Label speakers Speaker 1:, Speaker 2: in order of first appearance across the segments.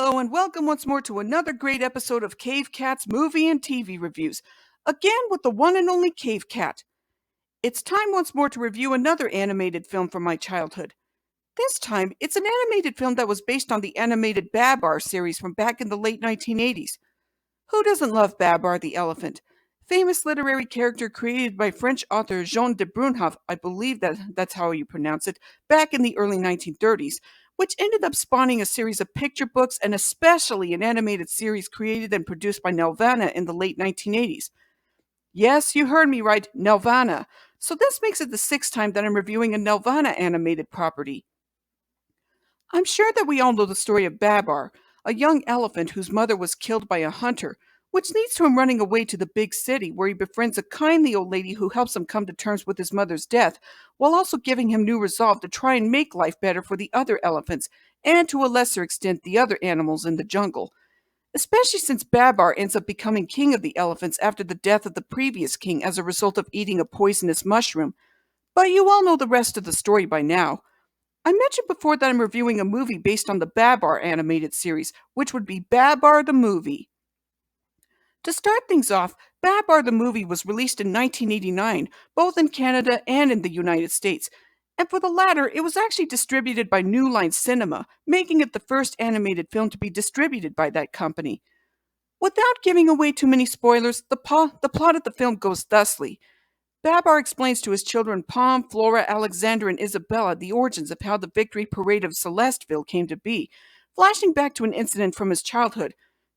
Speaker 1: Hello and welcome once more to another great episode of Cave Cat's movie and TV reviews. Again with the one and only Cave Cat. It's time once more to review another animated film from my childhood. This time, it's an animated film that was based on the animated Babar series from back in the late 1980s. Who doesn't love Babar the elephant? Famous literary character created by French author Jean de Brunhoff, I believe that's how you pronounce it, back in the early 1930s, which ended up spawning a series of picture books and especially an animated series created and produced by Nelvana in the late 1980s. Yes, you heard me right, Nelvana. So this makes it the sixth time that I'm reviewing a Nelvana animated property. I'm sure that we all know the story of Babar, a young elephant whose mother was killed by a hunter, which leads to him running away to the big city where he befriends a kindly old lady who helps him come to terms with his mother's death, while also giving him new resolve to try and make life better for the other elephants, and to a lesser extent the other animals in the jungle. Especially since Babar ends up becoming king of the elephants after the death of the previous king as a result of eating a poisonous mushroom. But you all know the rest of the story by now. I mentioned before that I'm reviewing a movie based on the Babar animated series, which would be Babar the Movie. To start things off, Babar the Movie was released in 1989, both in Canada and in the United States, and for the latter, it was actually distributed by New Line Cinema, making it the first animated film to be distributed by that company. Without giving away too many spoilers, the plot of the film goes thusly. Babar explains to his children Pom, Flora, Alexander, and Isabella the origins of how the victory parade of Celestville came to be, flashing back to an incident from his childhood.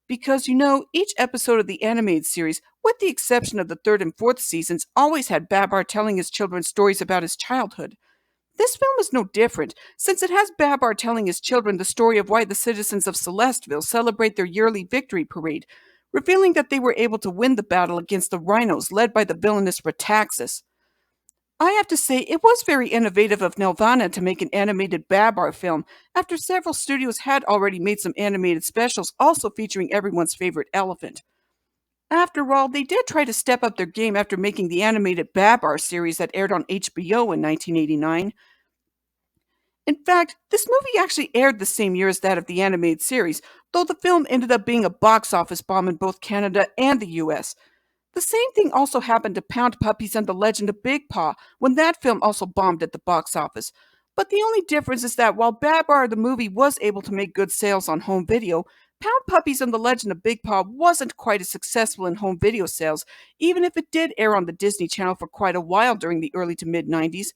Speaker 1: Because, each episode of the animated series, with the exception of the third and fourth seasons, always had Babar telling his children stories about his childhood. This film is no different, since it has Babar telling his children the story of why the citizens of Celestville celebrate their yearly victory parade, revealing that they were able to win the battle against the rhinos led by the villainous Rataxis. I have to say, it was very innovative of Nelvana to make an animated Babar film, after several studios had already made some animated specials also featuring everyone's favorite elephant. After all, they did try to step up their game after making the animated Babar series that aired on HBO in 1989. In fact, this movie actually aired the same year as that of the animated series, though the film ended up being a box office bomb in both Canada and the US. The same thing also happened to Pound Puppies and the Legend of Big Paw, when that film also bombed at the box office. But the only difference is that while Babar the movie was able to make good sales on home video, Pound Puppies and the Legend of Big Paw wasn't quite as successful in home video sales, even if it did air on the Disney Channel for quite a while during the early to mid-90s.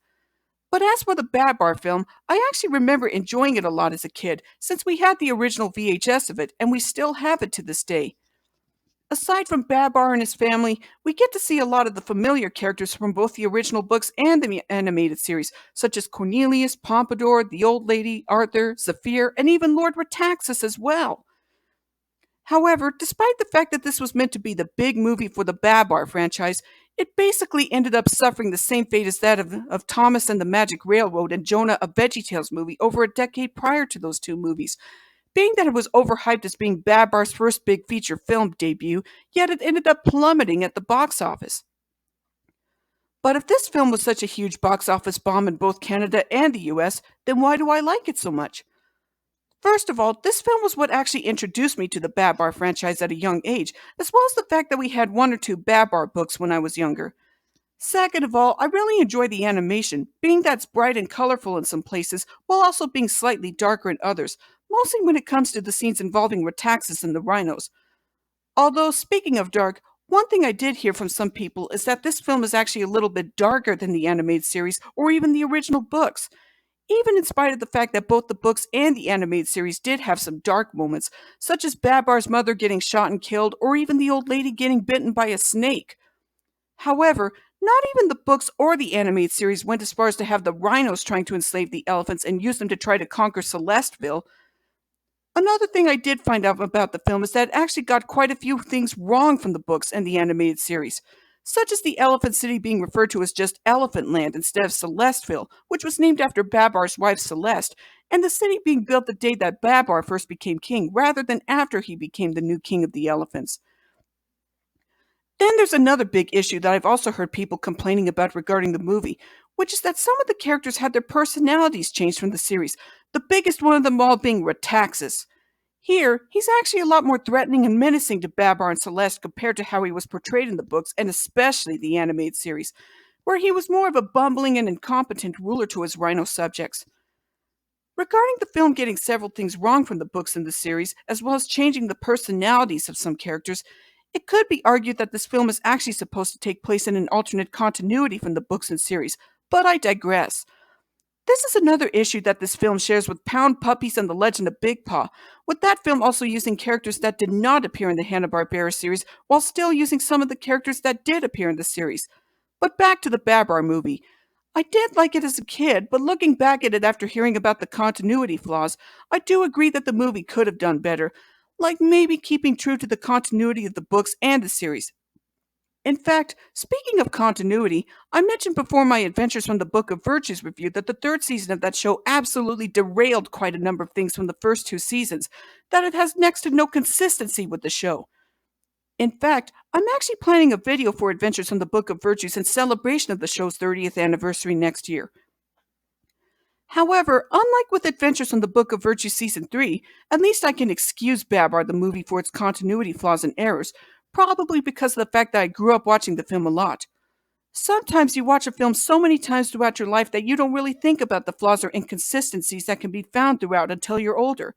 Speaker 1: But as for the Babar film, I actually remember enjoying it a lot as a kid, since we had the original VHS of it, and we still have it to this day. Aside from Babar and his family, we get to see a lot of the familiar characters from both the original books and the animated series, such as Cornelius, Pompadour, the Old Lady, Arthur, Zephyr, and even Lord Rataxis as well. However, despite the fact that this was meant to be the big movie for the Babar franchise, it basically ended up suffering the same fate as that of Thomas and the Magic Railroad and Jonah, a VeggieTales movie, over a decade prior to those two movies, being that it was overhyped as being Babar's first big feature film debut, yet it ended up plummeting at the box office. But if this film was such a huge box office bomb in both Canada and the US, then why do I like it so much? First of all, this film was what actually introduced me to the Babar franchise at a young age, as well as the fact that we had one or two Babar books when I was younger. Second of all, I really enjoy the animation, being that it's bright and colorful in some places, while also being slightly darker in others, mostly when it comes to the scenes involving Rataxis and the rhinos. Although, speaking of dark, one thing I did hear from some people is that this film is actually a little bit darker than the animated series or even the original books, even in spite of the fact that both the books and the animated series did have some dark moments, such as Babar's mother getting shot and killed, or even the old lady getting bitten by a snake. However, not even the books or the animated series went as far as to have the rhinos trying to enslave the elephants and use them to try to conquer Celestville. Another thing I did find out about the film is that it actually got quite a few things wrong from the books and the animated series, such as the Elephant City being referred to as just Elephant Land instead of Celestville, which was named after Babar's wife Celeste, and the city being built the day that Babar first became king rather than after he became the new king of the elephants. Then there's another big issue that I've also heard people complaining about regarding the movie, which is that some of the characters had their personalities changed from the series, the biggest one of them all being Rataxis. Here, he's actually a lot more threatening and menacing to Babar and Celeste compared to how he was portrayed in the books and especially the animated series, where he was more of a bumbling and incompetent ruler to his rhino subjects. Regarding the film getting several things wrong from the books in the series, as well as changing the personalities of some characters, it could be argued that this film is actually supposed to take place in an alternate continuity from the books and series, but I digress. This is another issue that this film shares with Pound Puppies and The Legend of Big Paw, with that film also using characters that did not appear in the Hanna-Barbera series, while still using some of the characters that did appear in the series. But back to the Babar movie. I did like it as a kid, but looking back at it after hearing about the continuity flaws, I do agree that the movie could have done better, like maybe keeping true to the continuity of the books and the series. In fact, speaking of continuity, I mentioned before my Adventures from the Book of Virtues review that the third season of that show absolutely derailed quite a number of things from the first two seasons, that it has next to no consistency with the show. In fact, I'm actually planning a video for Adventures from the Book of Virtues in celebration of the show's 30th anniversary next year. However, unlike with Adventures from the Book of Virtues Season 3, at least I can excuse Babar the movie for its continuity flaws and errors, probably because of the fact that I grew up watching the film a lot. Sometimes you watch a film so many times throughout your life that you don't really think about the flaws or inconsistencies that can be found throughout until you're older.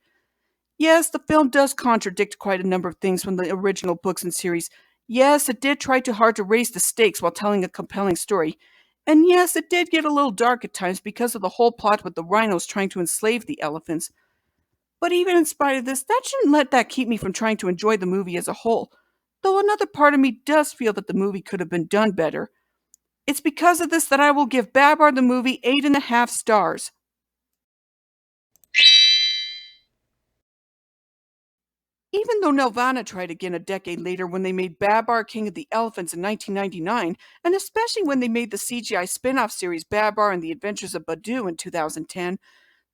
Speaker 1: Yes, the film does contradict quite a number of things from the original books and series. Yes, it did try too hard to raise the stakes while telling a compelling story. And yes, it did get a little dark at times because of the whole plot with the rhinos trying to enslave the elephants. But even in spite of this, that shouldn't let that keep me from trying to enjoy the movie as a whole. Though another part of me does feel that the movie could have been done better. It's because of this that I will give Babar the movie 8.5 stars. Even though Nelvana tried again a decade later when they made Babar King of the Elephants in 1999, and especially when they made the CGI spin-off series Babar and the Adventures of Badu in 2010,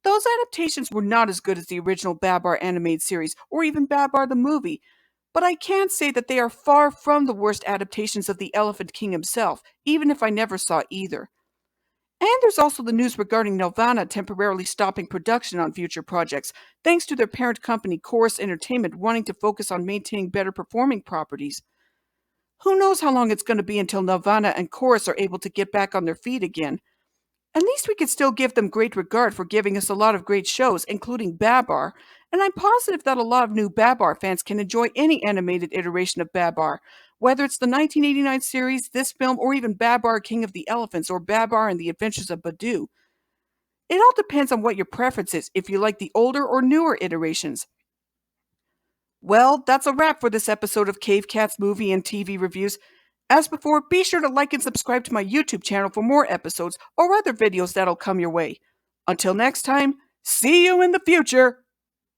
Speaker 1: those adaptations were not as good as the original Babar animated series or even Babar the movie, but I can say that they are far from the worst adaptations of the Elephant King himself, even if I never saw either. And there's also the news regarding Nelvana temporarily stopping production on future projects, thanks to their parent company Chorus Entertainment wanting to focus on maintaining better performing properties. Who knows how long it's going to be until Nelvana and Chorus are able to get back on their feet again. At least we could still give them great regard for giving us a lot of great shows, including Babar, and I'm positive that a lot of new Babar fans can enjoy any animated iteration of Babar, whether it's the 1989 series, this film, or even Babar King of the Elephants or Babar and the Adventures of Badu. It all depends on what your preference is, if you like the older or newer iterations. Well, that's a wrap for this episode of Cave Cats movie and TV reviews. As before, be sure to like and subscribe to my YouTube channel for more episodes or other videos that'll come your way. Until next time, see you in the future!